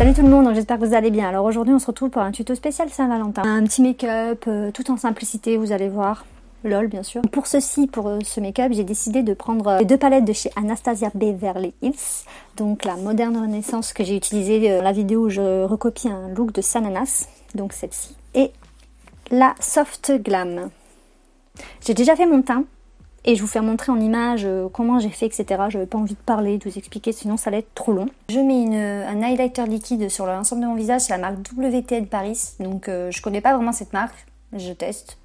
Salut tout le monde, j'espère que vous allez bien. Alors aujourd'hui on se retrouve pour un tuto spécial Saint-Valentin. Un petit make-up tout en simplicité, vous allez voir. LOL bien sûr. Pour ce make-up, j'ai décidé de prendre les deux palettes de chez Anastasia Beverly Hills. Donc la Moderne Renaissance que j'ai utilisée dans la vidéo où je recopie un look de Sananas. Donc celle-ci. Et la Soft Glam. J'ai déjà fait mon teint. Et je vous fais montrer en image comment j'ai fait, etc. Je n'avais pas envie de parler, de vous expliquer, sinon ça allait être trop long. Je mets un highlighter liquide sur l'ensemble de mon visage, c'est la marque WT de Paris. Donc je connais pas vraiment cette marque, je teste.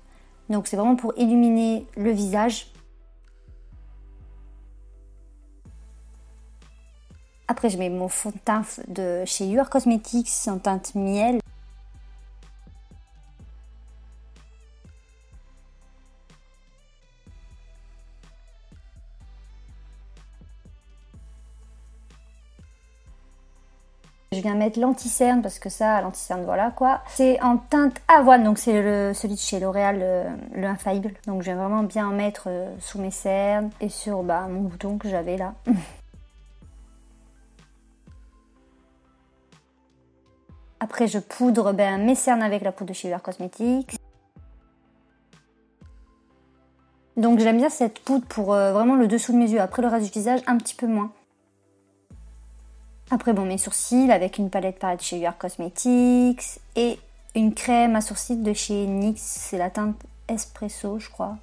Donc c'est vraiment pour illuminer le visage. Après je mets mon fond de teint de chez UR Cosmetics en teinte miel. Je viens mettre l'anti-cerne parce que ça, l'anti-cerne, voilà quoi. C'est en teinte avoine, donc c'est celui de chez L'Oréal, le Infaillible. Donc je viens vraiment bien en mettre sous mes cernes et sur mon bouton que j'avais là. Après je poudre mes cernes avec la poudre de chez UR Cosmetics. Donc j'aime bien cette poudre pour vraiment le dessous de mes yeux. Après le reste du visage, un petit peu moins. Après mes sourcils avec une palette pareille de chez UR Cosmetics et une crème à sourcils de chez NYX, c'est la teinte Espresso je crois.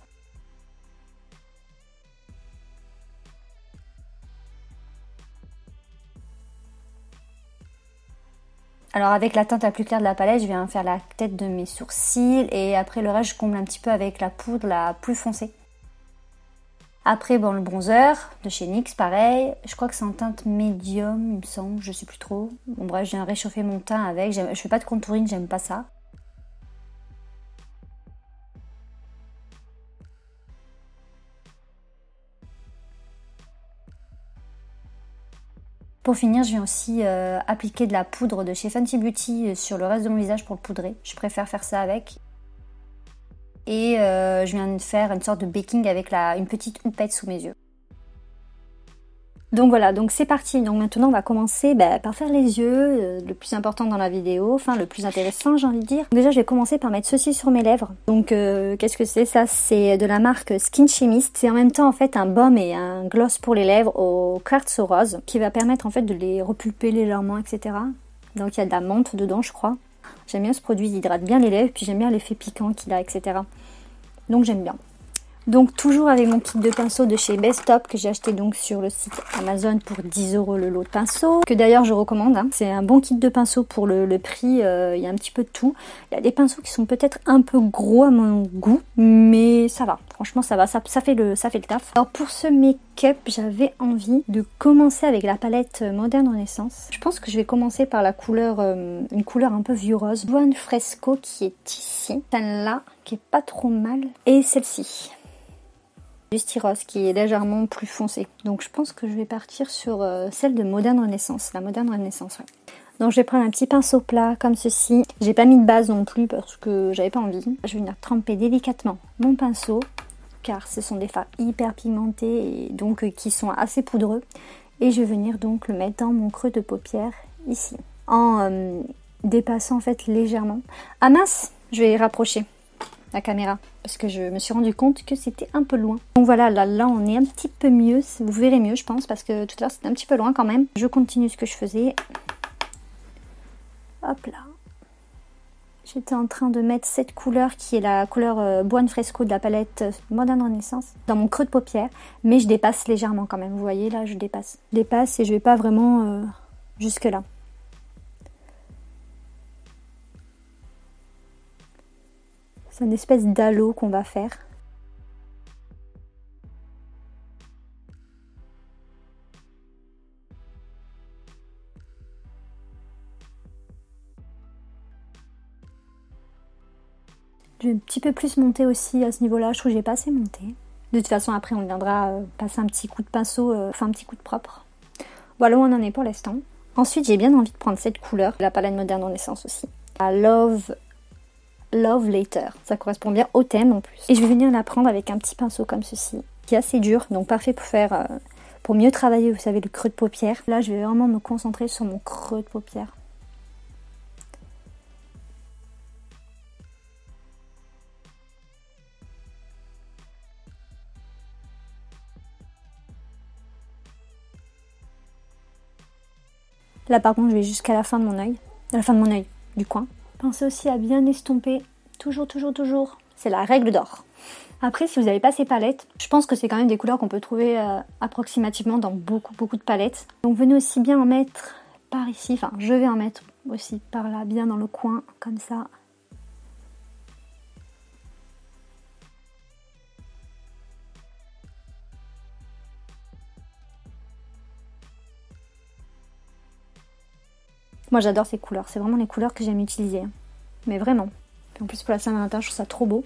Alors avec la teinte la plus claire de la palette, je viens faire la tête de mes sourcils et après le reste je comble un petit peu avec la poudre la plus foncée. Après, le bronzer de chez NYX, pareil. Je crois que c'est en teinte médium, il me semble, je sais plus trop. Bon, bref, je viens réchauffer mon teint avec. Je fais pas de contouring, j'aime pas ça. Pour finir, je viens aussi appliquer de la poudre de chez Fenty Beauty sur le reste de mon visage pour le poudrer. Je préfère faire ça avec. Et je viens de faire une sorte de baking avec une petite houppette sous mes yeux. Donc voilà, donc c'est parti. Donc maintenant on va commencer par faire les yeux, le plus important dans la vidéo, enfin le plus intéressant j'ai envie de dire. Déjà je vais commencer par mettre ceci sur mes lèvres. Donc qu'est-ce que c'est ça? C'est de la marque Skin Chemist. C'est en même temps en fait un baume et un gloss pour les lèvres au quartz rose qui va permettre en fait de les repulper légèrement, etc. Donc il y a de la menthe dedans je crois. J'aime bien ce produit, il hydrate bien les lèvres, puis j'aime bien l'effet piquant qu'il a, etc. Donc j'aime bien. Donc toujours avec mon kit de pinceau de chez Bestop que j'ai acheté donc sur le site Amazon pour 10 € le lot de pinceaux. Que d'ailleurs je recommande, hein. C'est un bon kit de pinceaux pour le prix, il y a un petit peu de tout. Il y a des pinceaux qui sont peut-être un peu gros à mon goût, mais ça va. Franchement ça va, ça fait le taf. Alors pour ce make-up, j'avais envie de commencer avec la palette Moderne Renaissance. Je pense que je vais commencer par la couleur, une couleur un peu vieux rose. Buon Fresco qui est ici. Celle-là qui est pas trop mal. Et celle-ci. Du Styros qui est légèrement plus foncé. Donc je pense que je vais partir sur celle de Moderne Renaissance. La Moderne Renaissance, ouais. Donc je vais prendre un petit pinceau plat comme ceci. J'ai pas mis de base non plus parce que j'avais pas envie. Je vais venir tremper délicatement mon pinceau car ce sont des fards hyper pigmentés et donc qui sont assez poudreux. Et je vais venir donc le mettre dans mon creux de paupière ici. En dépassant en fait légèrement. Ah mince, je vais rapprocher la caméra parce que je me suis rendu compte que c'était un peu loin. Donc voilà, là on est un petit peu mieux, vous verrez mieux je pense parce que tout à l'heure c'était un petit peu loin quand même. Je continue ce que je faisais. Hop là. J'étais en train de mettre cette couleur qui est la couleur Buon Fresco de la palette Moderne Renaissance dans mon creux de paupière, mais je dépasse légèrement quand même. Vous voyez là, je dépasse. Je dépasse et je vais pas vraiment jusque là. C'est une espèce d'halo qu'on va faire. Je vais un petit peu plus monter aussi à ce niveau-là. Je trouve que j'ai pas assez monté. De toute façon, après, on viendra passer un petit coup de pinceau, enfin un petit coup de propre. Voilà où on en est pour l'instant. Ensuite, j'ai bien envie de prendre cette couleur, la palette Moderne Renaissance aussi. La Love Later, ça correspond bien au thème en plus. Et je vais venir la prendre avec un petit pinceau comme ceci, qui est assez dur, donc parfait pour faire, pour mieux travailler, vous savez, le creux de paupière. Là, je vais vraiment me concentrer sur mon creux de paupière. Là par contre je vais jusqu'à la fin de mon œil, du coin. Pensez aussi à bien estomper, toujours. C'est la règle d'or. Après, si vous n'avez pas ces palettes, je pense que c'est quand même des couleurs qu'on peut trouver approximativement dans beaucoup de palettes. Donc venez aussi bien en mettre par ici, enfin je vais en mettre aussi par là, bien dans le coin, comme ça. Moi j'adore ces couleurs, c'est vraiment les couleurs que j'aime utiliser. Mais vraiment. Et en plus pour la Saint-Valentin, je trouve ça trop beau.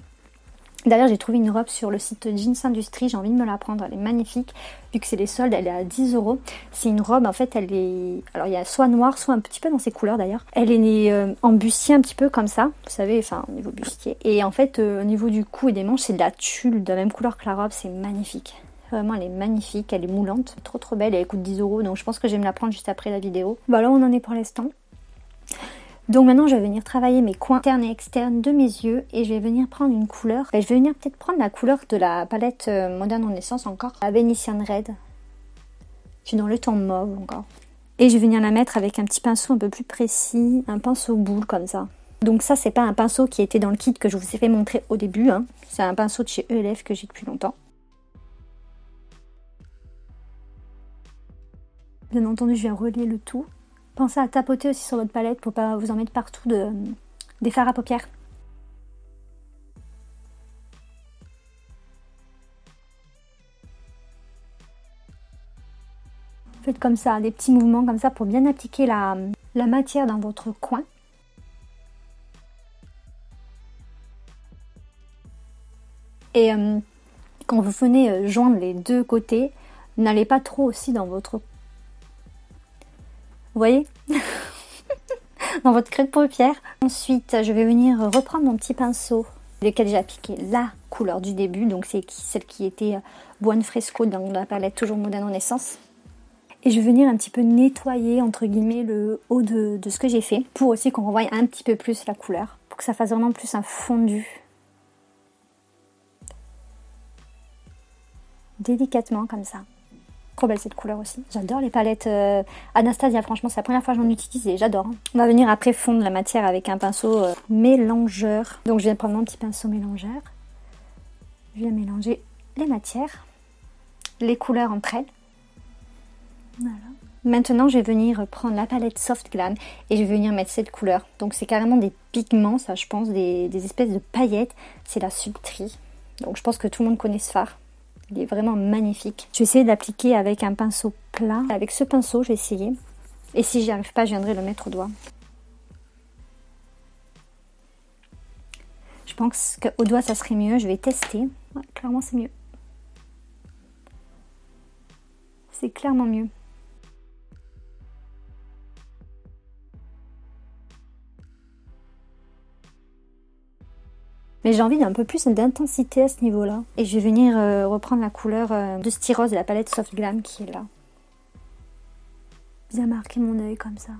D'ailleurs, j'ai trouvé une robe sur le site Jeans Industrie, j'ai envie de me la prendre, elle est magnifique. Vu que c'est les soldes, elle est à 10 €. C'est une robe, en fait, elle est... Alors, il y a soit noir, soit un petit peu dans ses couleurs d'ailleurs. Elle est en bustier un petit peu comme ça, vous savez, enfin, au niveau bustier. Et en fait, au niveau du cou et des manches, c'est de la tulle, de la même couleur que la robe, c'est magnifique. Vraiment, elle est magnifique, elle est moulante, trop belle, elle coûte 10 €, donc je pense que je vais me la prendre juste après la vidéo. Bah là, on en est pour l'instant. Donc maintenant je vais venir travailler mes coins internes et externes de mes yeux et je vais venir prendre une couleur. Je vais venir peut-être prendre la couleur de la palette Modern Renaissance encore, la Venetian Red, qui est dans le ton mauve encore. Et je vais venir la mettre avec un petit pinceau un peu plus précis, un pinceau boule comme ça. Donc ça c'est pas un pinceau qui était dans le kit que je vous ai fait montrer au début, hein. C'est un pinceau de chez ELF que j'ai depuis longtemps. Bien entendu je viens relier le tout. Pensez à tapoter aussi sur votre palette pour pas vous en mettre partout des fards à paupières. Faites comme ça, des petits mouvements comme ça pour bien appliquer la matière dans votre coin. Et quand vous venez joindre les deux côtés, n'allez pas trop aussi dans votre... Vous voyez dans votre creux de paupière. Ensuite, je vais venir reprendre mon petit pinceau, lequel j'ai appliqué la couleur du début, donc c'est celle qui était Buon Fresco dans la palette toujours Modern Renaissance. Et je vais venir un petit peu nettoyer, entre guillemets, le haut de ce que j'ai fait, pour aussi qu'on revoie un petit peu plus la couleur, pour que ça fasse vraiment plus un fondu. Délicatement, comme ça. Trop belle cette couleur aussi. J'adore les palettes Anastasia, franchement c'est la première fois que j'en utilise et j'adore. On va venir après fondre la matière avec un pinceau mélangeur. Donc je viens prendre mon petit pinceau mélangeur. Je viens mélanger les matières, les couleurs entre elles. Voilà. Maintenant je vais venir prendre la palette Soft Glam et je vais venir mettre cette couleur. Donc c'est carrément des pigments, ça je pense, des espèces de paillettes. C'est la Sultry. Donc je pense que tout le monde connaît ce fard. Il est vraiment magnifique. Je vais essayer de l'appliquer avec un pinceau plat. Avec ce pinceau, je vais essayer. Et si j'y arrive pas, je viendrai le mettre au doigt. Je pense qu'au doigt, ça serait mieux. Je vais tester. Ouais, clairement, c'est mieux. C'est clairement mieux. Mais j'ai envie d'un peu plus d'intensité à ce niveau-là. Et je vais venir reprendre la couleur de Styrose de la palette Soft Glam qui est là. Bien marquer mon œil comme ça.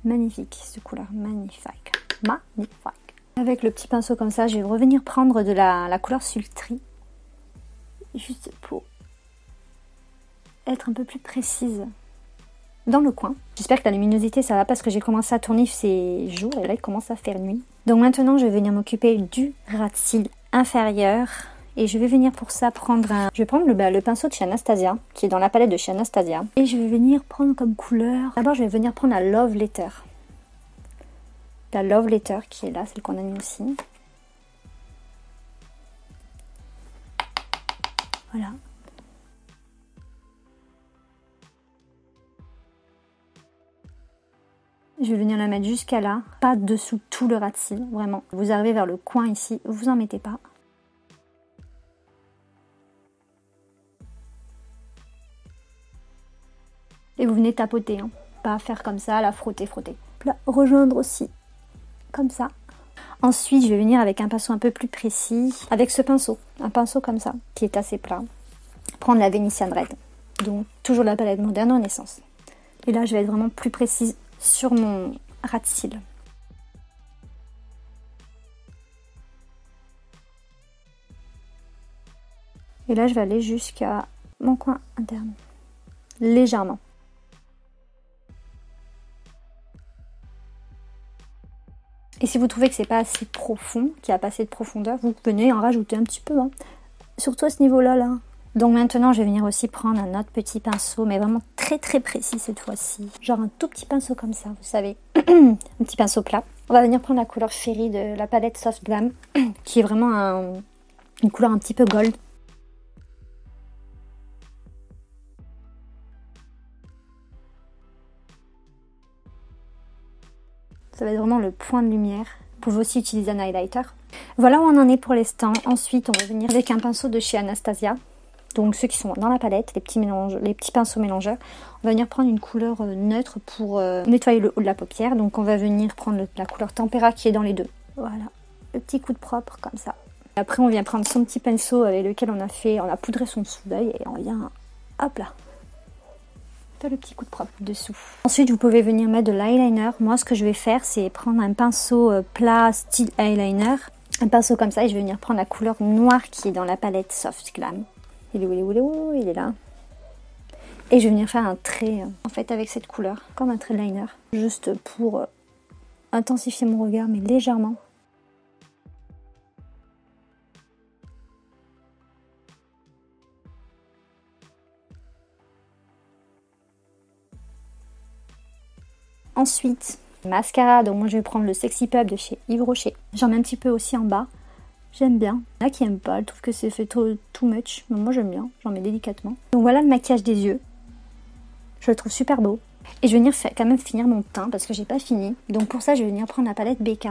Magnifique, cette couleur, magnifique. Magnifique. Avec le petit pinceau comme ça, je vais revenir prendre de la couleur Sultry. Juste pour être un peu plus précise dans le coin. J'espère que la luminosité ça va parce que j'ai commencé à tourner ces jours et là il commence à faire nuit. Donc maintenant je vais venir m'occuper du ras de cils inférieur et je vais venir pour ça prendre un... Je vais prendre le pinceau de chez Anastasia qui est dans la palette de chez Anastasia et je vais venir prendre comme couleur... D'abord je vais venir prendre la Love Letter. La Love Letter qui est là, celle qu'on a mis aussi. Voilà. Je vais venir la mettre jusqu'à là, pas dessous tout le ras de cils, vraiment. Vous arrivez vers le coin ici, vous en mettez pas. Et vous venez tapoter, hein. Pas faire comme ça, la frotter. Là, rejoindre aussi, comme ça. Ensuite, je vais venir avec un pinceau un peu plus précis, avec ce pinceau, un pinceau comme ça, qui est assez plat. Prendre la Venetian Red, donc toujours la palette Modern Renaissance. Et là, je vais être vraiment plus précise sur mon ras de cils. Et là, je vais aller jusqu'à mon coin interne, légèrement. Et si vous trouvez que c'est pas assez profond, qu'il n'y a pas assez de profondeur, vous venez en rajouter un petit peu, hein. Surtout à ce niveau-là, là. Donc maintenant, je vais venir aussi prendre un autre petit pinceau, mais vraiment très très précis cette fois-ci. Genre un tout petit pinceau comme ça, vous savez. Un petit pinceau plat. On va venir prendre la couleur Fairy de la palette Soft Glam, qui est vraiment une couleur un petit peu gold. Ça va être vraiment le point de lumière. Vous pouvez aussi utiliser un highlighter. Voilà où on en est pour l'instant. Ensuite, on va venir avec un pinceau de chez Anastasia. Donc ceux qui sont dans la palette, les petits pinceaux mélangeurs. On va venir prendre une couleur neutre pour nettoyer le haut de la paupière. Donc on va venir prendre la couleur Tempera qui est dans les deux. Voilà, le petit coup de propre comme ça. Après on vient prendre son petit pinceau avec lequel on a poudré son dessous d'œil et on vient, hop là, faire le petit coup de propre dessous. Ensuite vous pouvez venir mettre de l'eyeliner. Moi ce que je vais faire c'est prendre un pinceau plat style eyeliner. Un pinceau comme ça et je vais venir prendre la couleur noire qui est dans la palette Soft Glam. Il est où, il est là. Et je vais venir faire un trait en fait avec cette couleur, comme un trait de liner. Juste pour intensifier mon regard, mais légèrement. Ensuite, mascara. Donc moi je vais prendre le Sexy Pub de chez Yves Rocher. J'en mets un petit peu aussi en bas. J'aime bien. Il y en a qui n'aiment pas, je trouve que c'est fait too much. Mais moi j'aime bien, j'en mets délicatement. Donc voilà le maquillage des yeux. Je le trouve super beau. Et je vais venir quand même finir mon teint parce que j'ai pas fini. Donc pour ça je vais venir prendre la palette BK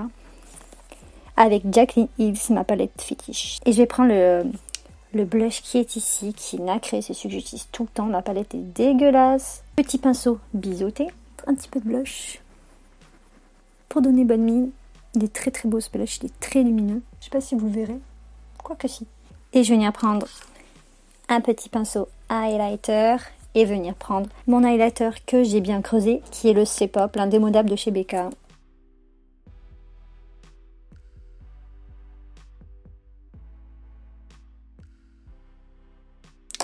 avec Jaclyn Hill, ma palette fétiche. Et je vais prendre le blush qui est ici, qui est nacré, c'est celui que j'utilise tout le temps. La palette est dégueulasse. Petit pinceau biseauté, un petit peu de blush pour donner bonne mine. Il est très très beau ce blush, il est très lumineux. Je sais pas si vous verrez, quoique si. Et je vais venir prendre un petit pinceau highlighter et venir prendre mon highlighter que j'ai bien creusé, qui est le C-Pop, l'indémodable de chez BK.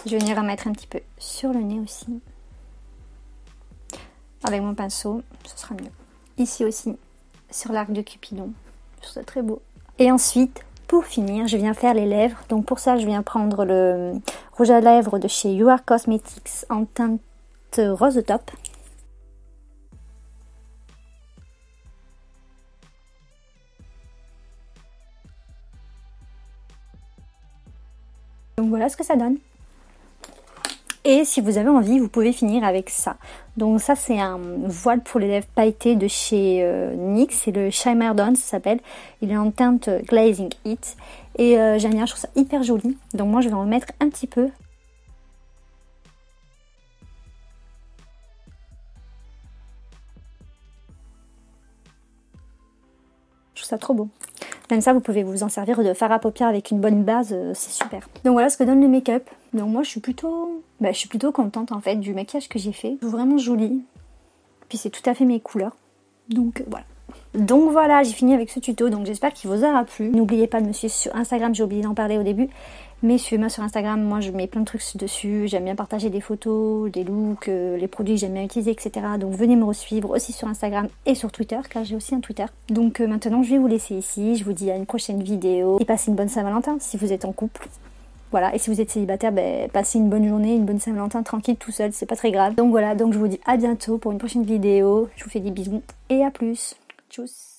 Je vais venir en mettre un petit peu sur le nez aussi. Avec mon pinceau, ce sera mieux. Ici aussi, sur l'arc de Cupidon. Je trouve ça très beau. Et ensuite, pour finir, je viens faire les lèvres. Donc pour ça, je viens prendre le rouge à lèvres de chez You Are Cosmetics en teinte rose top. Donc voilà ce que ça donne. Et si vous avez envie, vous pouvez finir avec ça. Donc ça, c'est un voile pour les lèvres pailleté de chez NYX. C'est le Shimmer Dawn, ça s'appelle. Il est en teinte Glazing It. Et j'aime bien, je trouve ça hyper joli. Donc moi, je vais en mettre un petit peu. Je trouve ça trop beau. Même ça, vous pouvez vous en servir de fard à paupières avec une bonne base, c'est super. Donc voilà ce que donne le make-up. Donc moi, je suis plutôt contente en fait du maquillage que j'ai fait. Vraiment joli. Puis c'est tout à fait mes couleurs. Donc voilà. Donc voilà, j'ai fini avec ce tuto. Donc j'espère qu'il vous aura plu. N'oubliez pas de me suivre sur Instagram, j'ai oublié d'en parler au début. Mais suivez-moi sur Instagram, moi je mets plein de trucs dessus. J'aime bien partager des photos, des looks, les produits que j'aime bien utiliser, etc. Donc venez me suivre aussi sur Instagram et sur Twitter, car j'ai aussi un Twitter. Donc maintenant je vais vous laisser ici. Je vous dis à une prochaine vidéo. Et passez une bonne Saint-Valentin si vous êtes en couple. Voilà, et si vous êtes célibataire, passez une bonne journée, une bonne Saint-Valentin tranquille tout seul, c'est pas très grave. Donc voilà, donc je vous dis à bientôt pour une prochaine vidéo. Je vous fais des bisous et à plus. Tchuss.